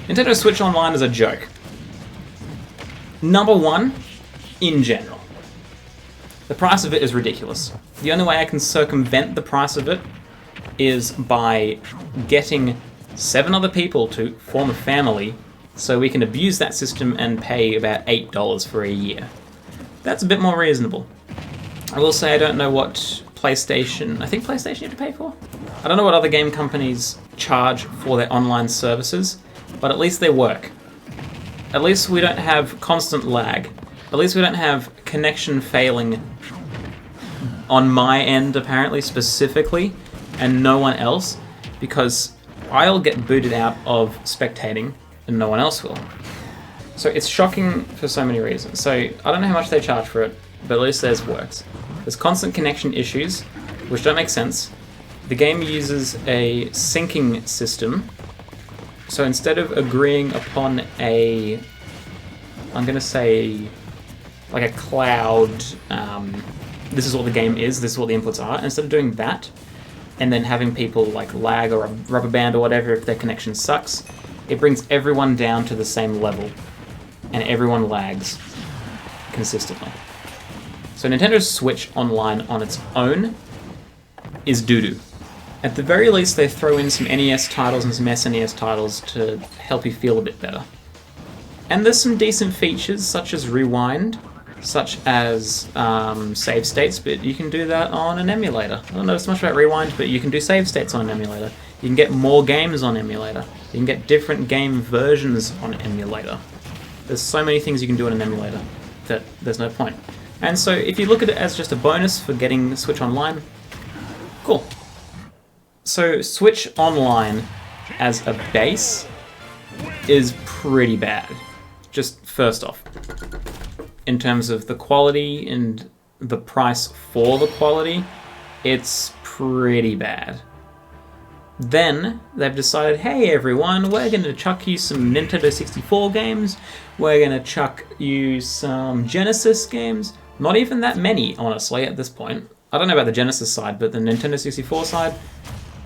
Nintendo Switch Online is a joke. Number one, in general. The price of it is ridiculous. The only way I can circumvent the price of it is by getting 7 other people to form a family so we can abuse that system and pay about $8 for a year. That's a bit more reasonable. I will say I don't know what PlayStation... I think PlayStation you have to pay for? I don't know what other game companies charge for their online services, but at least they work. At least we don't have constant lag. At least we don't have connection failing on my end, apparently, specifically, and no one else, because I'll get booted out of spectating and no one else will. So it's shocking for so many reasons. So I don't know how much they charge for it, but at least theirs works. There's constant connection issues, which don't make sense. The game uses a syncing system. So instead of agreeing upon a, I'm going to say, like a cloud, this is what the game is, this is what the inputs are, instead of doing that, and then having people like lag or a rubber band or whatever if their connection sucks, it brings everyone down to the same level, and everyone lags consistently. So Nintendo Switch Online on its own is doo-doo. At the very least, they throw in some NES titles and some SNES titles to help you feel a bit better. And there's some decent features, such as Rewind, such as save states, but you can do that on an emulator. I don't know so much about Rewind, but you can do save states on an emulator. You can get more games on emulator. You can get different game versions on emulator. There's so many things you can do on an emulator that there's no point. And so if you look at it as just a bonus for getting Switch Online, cool. So Switch Online as a base is pretty bad. Just first off, in terms of the quality and the price for the quality, it's pretty bad. Then they've decided, hey everyone, we're going to chuck you some Nintendo 64 games, we're going to chuck you some Genesis games. Not even that many, honestly, at this point. I don't know about the Genesis side, but the Nintendo 64 side,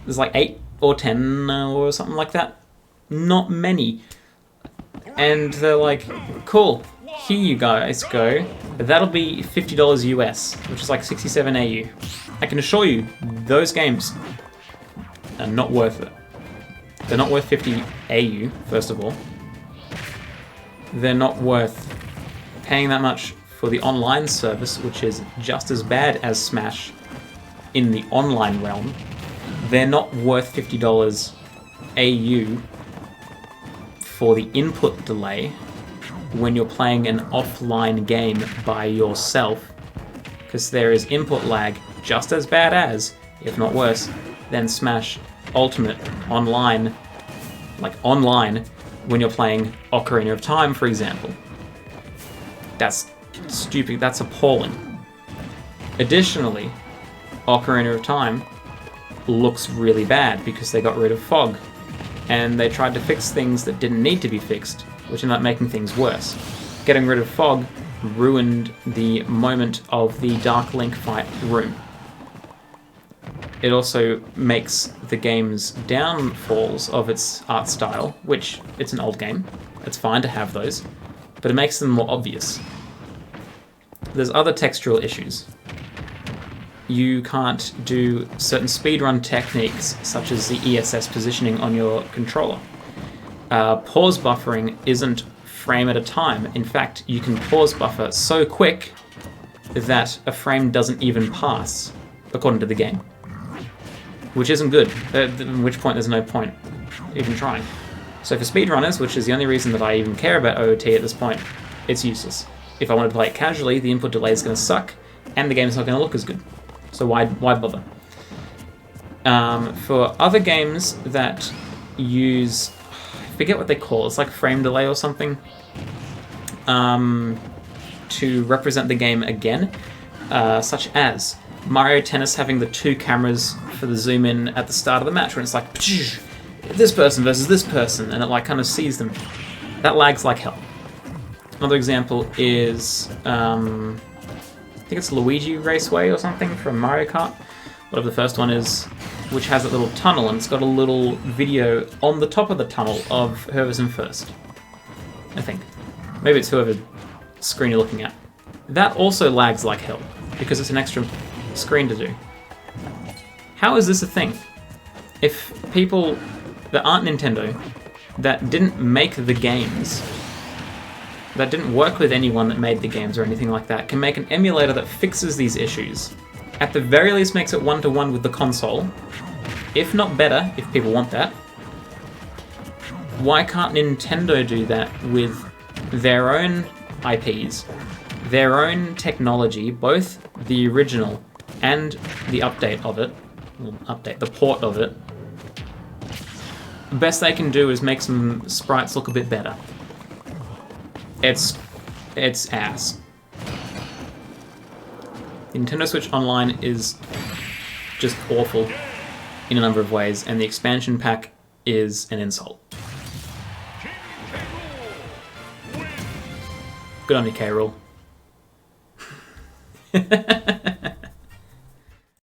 there's like 8 or 10 or something like that. Not many. And they're like, cool, here you guys go. That'll be $50 US, which is like 67 AU. I can assure you, those games are not worth it. They're not worth 50 AU, first of all. They're not worth paying that much for the online service, which is just as bad as Smash in the online realm. They're not worth $50 AU for the input delay when you're playing an offline game by yourself, because there is input lag just as bad as, if not worse, than Smash Ultimate online, like online, when you're playing Ocarina of Time, for example. That's stupid, that's appalling. Additionally, Ocarina of Time looks really bad because they got rid of fog, and they tried to fix things that didn't need to be fixed, which ended up making things worse. Getting rid of fog ruined the moment of the Dark Link fight room. It also makes the game's downfalls of its art style, which it's an old game, it's fine to have those, but it makes them more obvious. There's other textural issues. You can't do certain speedrun techniques, such as the ESS positioning on your controller. Pause buffering isn't frame at a time. In fact, you can pause buffer so quick that a frame doesn't even pass, according to the game. Which isn't good, at which point there's no point even trying. So for speedrunners, which is the only reason that I even care about OOT at this point, it's useless. If I wanted to play it casually, the input delay is going to suck, and the game's not going to look as good. So why bother? For other games that use, I forget what they call it, it's like frame delay or something, to represent the game again, such as Mario Tennis having the 2 cameras for the zoom in at the start of the match, when it's like, this person versus this person, and it like kind of sees them. That lags like hell. Another example is, I think it's Luigi Raceway or something from Mario Kart, whatever the first one is. which has a little tunnel, and it's got a little video on the top of the tunnel of whoever's in first. I think. Maybe it's whoever screen you're looking at. That also lags like hell, because it's an extra screen to do. How is this a thing? If people that aren't Nintendo, that didn't make the games, that didn't work with anyone that made the games or anything like that, can make an emulator that fixes these issues, at the very least makes it one-to-one with the console, if not better, if people want that, why can't Nintendo do that with their own IPs, their own technology, both the original and the update of it, the port of it? The best they can do is make some sprites look a bit better. It's ass. The Nintendo Switch Online is just awful in a number of ways, and the expansion pack is an insult. Good on you, K. Rool.